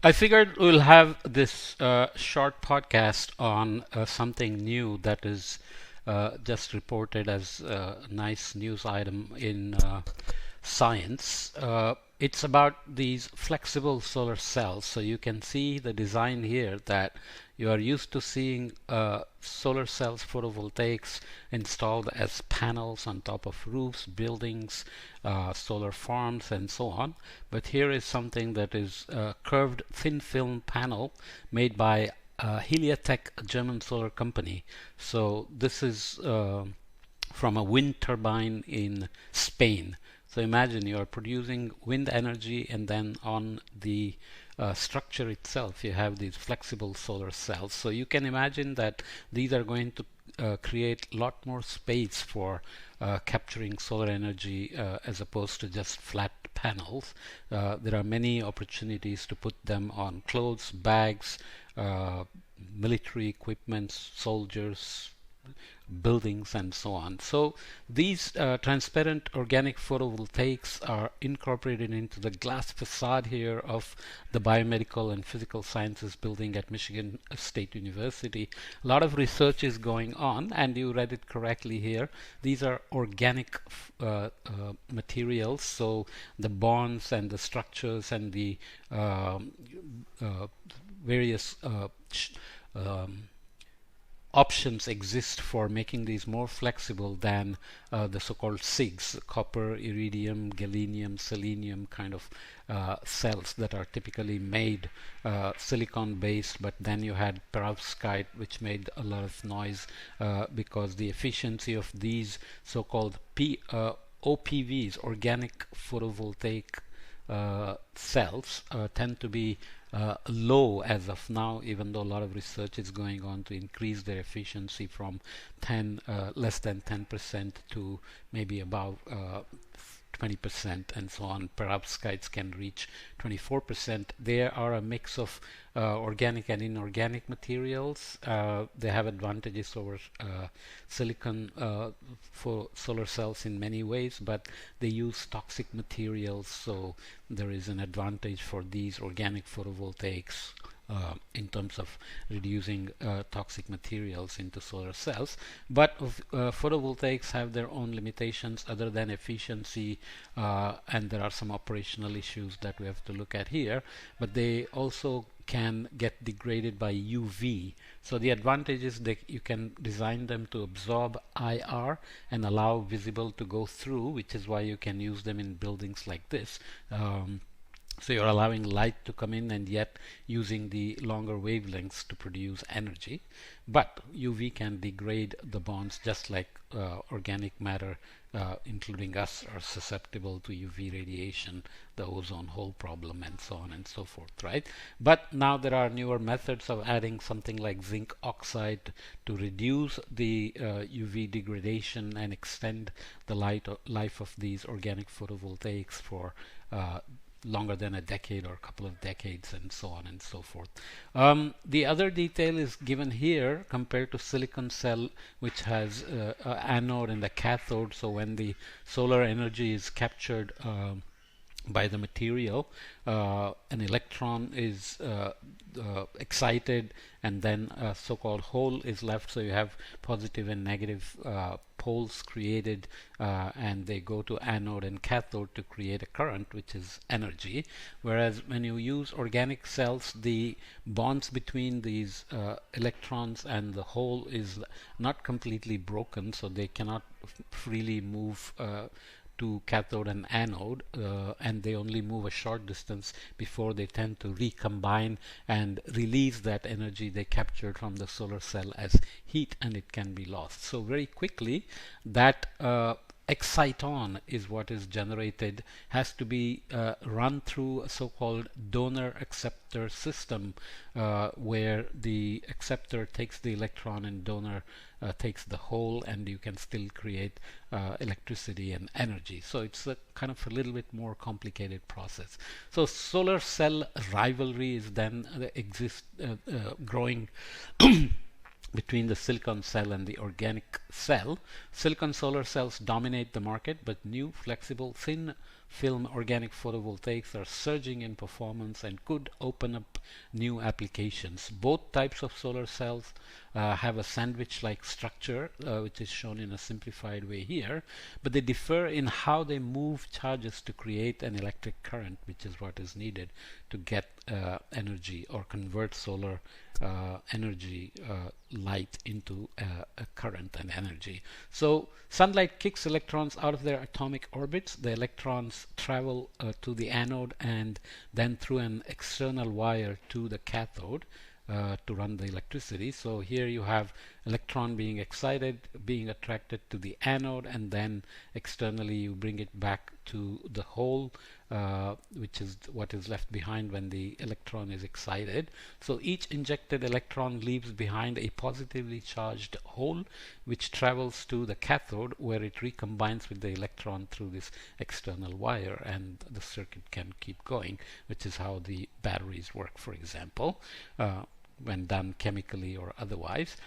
I figured we'll have this short podcast on something new that is just reported as a nice news item in Science. It's about these flexible solar cells. So you can see the design here that you are used to seeing solar cells, photovoltaics installed as panels on top of roofs, buildings, solar farms, and so on. But here is something that is a curved thin film panel made by Heliatech, a German solar company. So this is from a wind turbine in Spain. So imagine you are producing wind energy, and then on the structure itself you have these flexible solar cells. So you can imagine that these are going to create a lot more space for capturing solar energy as opposed to just flat panels. There are many opportunities to put them on clothes, bags, military equipment, soldiers, buildings, and so on. So these transparent organic photovoltaics are incorporated into the glass facade here of the biomedical and physical sciences building at Michigan State University. A lot of research is going on, and you read it correctly here. These are organic materials, so the bonds and the structures and the uh, various um, options exist for making these more flexible than the so-called SIGs, copper, iridium, gallium, selenium kind of cells that are typically made silicon based, but then you had perovskite, which made a lot of noise because the efficiency of these so-called OPVs, organic photovoltaic cells, tend to be low as of now, even though a lot of research is going on to increase their efficiency from 10 less than 10% to maybe above 20% and so on. Perovskites can reach 24%. They are a mix of organic and inorganic materials. They have advantages over silicon for solar cells in many ways, but they use toxic materials, so there is an advantage for these organic photovoltaics in terms of reducing toxic materials into solar cells. But photovoltaics have their own limitations other than efficiency, and there are some operational issues that we have to look at here. But they also can get degraded by UV. So the advantage is that you can design them to absorb IR and allow visible to go through, which is why you can use them in buildings like this. So you're allowing light to come in and yet using the longer wavelengths to produce energy. But UV can degrade the bonds just like organic matter, including us, are susceptible to UV radiation, the ozone hole problem, and so on and so forth, right? But now there are newer methods of adding something like zinc oxide to reduce the UV degradation and extend the life of these organic photovoltaics for longer than a decade or a couple of decades, and so on and so forth. The other detail is given here compared to silicon cell, which has an anode and a cathode. So when the solar energy is captured by the material, an electron is excited, and then a so-called hole is left. So you have positive and negative poles created, and they go to anode and cathode to create a current, which is energy. Whereas when you use organic cells, the bonds between these electrons and the hole is not completely broken, so they cannot freely move to cathode and anode, and they only move a short distance before they tend to recombine and release that energy they captured from the solar cell as heat, and it can be lost. So very quickly that exciton is what is generated, has to be run through a so-called donor acceptor system, where the acceptor takes the electron and donor takes the hole, and you can still create electricity and energy. So it's a kind of a little bit more complicated process. So solar cell rivalry is then growing between the silicon cell and the organic cell. Silicon solar cells dominate the market, but new flexible thin film organic photovoltaics are surging in performance and could open up new applications. Both types of solar cells have a sandwich-like structure, which is shown in a simplified way here, but they differ in how they move charges to create an electric current, which is what is needed to get energy or convert solar energy, light, into a current and energy. So sunlight kicks electrons out of their atomic orbits. The electrons travel to the anode and then through an external wire to the cathode to run the electricity. So here you have electron being excited, being attracted to the anode, and then externally you bring it back to the hole, which is what is left behind when the electron is excited. So each injected electron leaves behind a positively charged hole, which travels to the cathode, where it recombines with the electron through this external wire, and the circuit can keep going, which is how the batteries work, for example, when done chemically or otherwise.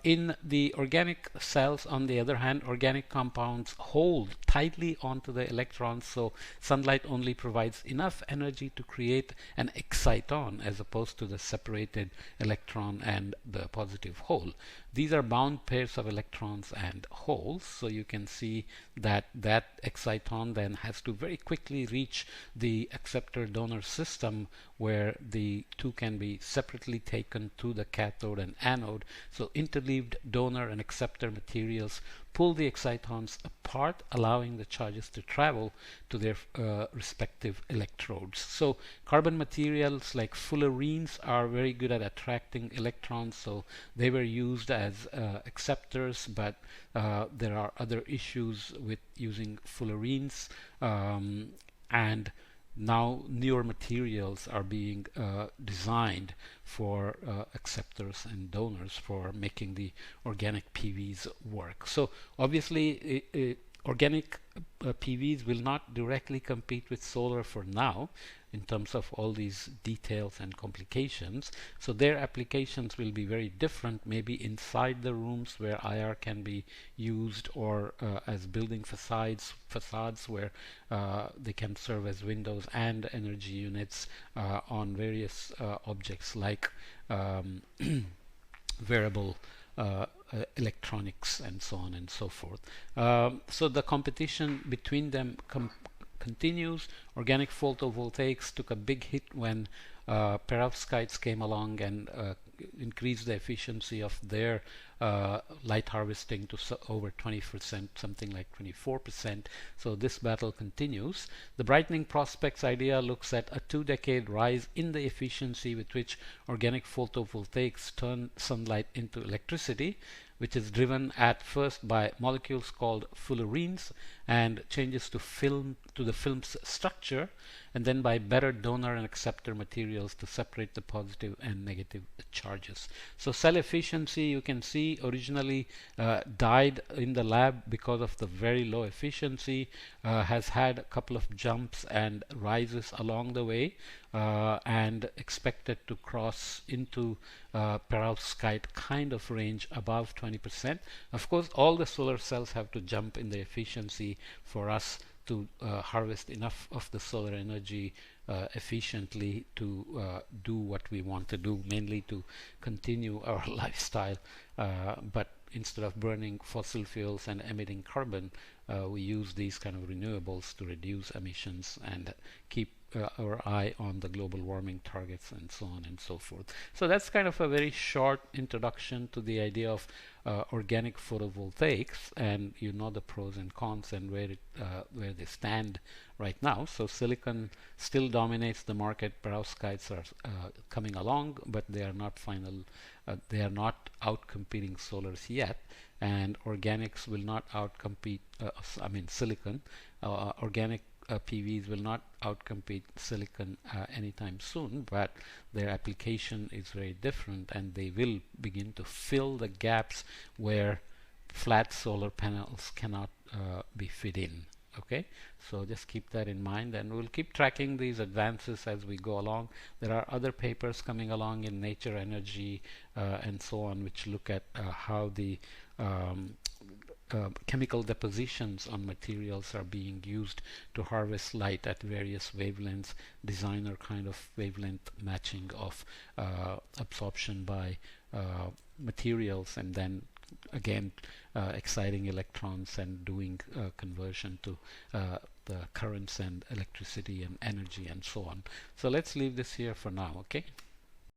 In the organic cells, on the other hand, organic compounds hold tightly onto the electrons, so sunlight only provides enough energy to create an exciton as opposed to the separated electron and the positive hole. These are bound pairs of electrons and holes, so you can see that that exciton then has to very quickly reach the acceptor-donor system, where the two can be separately taken to the cathode and anode. So interleaved donor and acceptor materials pull the excitons apart, allowing the charges to travel to their respective electrodes. So carbon materials like fullerenes are very good at attracting electrons, so they were used as acceptors, but there are other issues with using fullerenes, and now newer materials are being designed for acceptors and donors for making the organic PVs work. So obviously organic PVs will not directly compete with solar for now in terms of all these details and complications. So their applications will be very different, maybe inside the rooms where IR can be used, or as building facades where they can serve as windows and energy units on various objects like wearable electronics and so on and so forth. So the competition between them continues. Organic photovoltaics took a big hit when perovskites came along and increased the efficiency of their light harvesting to over 20%, something like 24%. So this battle continues. The brightening prospects idea looks at a 2-decade rise in the efficiency with which organic photovoltaics turn sunlight into electricity, which is driven at first by molecules called fullerenes and changes to the film's structure, and then by better donor and acceptor materials to separate the positive and negative charges. So cell efficiency, you can see, originally died in the lab because of the very low efficiency, has had a couple of jumps and rises along the way, and expected to cross into perovskite kind of range above 20%. Of course, all the solar cells have to jump in the efficiency for us to harvest enough of the solar energy efficiently to do what we want to do, mainly to continue our lifestyle. But instead of burning fossil fuels and emitting carbon, we use these kind of renewables to reduce emissions and keep our eye on the global warming targets and so on and so forth. So that's kind of a very short introduction to the idea of organic photovoltaics, and you know the pros and cons and where they stand right now. So silicon still dominates the market. Perovskites are coming along, but they are not they are not outcompeting solars yet, and organics will not outcompete silicon. Organic PVs will not outcompete silicon anytime soon, but their application is very different, and they will begin to fill the gaps where flat solar panels cannot be fit in. Okay, so just keep that in mind, and we'll keep tracking these advances as we go along. There are other papers coming along in Nature Energy and so on, which look at how the chemical depositions on materials are being used to harvest light at various wavelengths, designer kind of wavelength matching of absorption by materials, and then again exciting electrons and doing conversion to the currents and electricity and energy and so on. So let's leave this here for now, okay?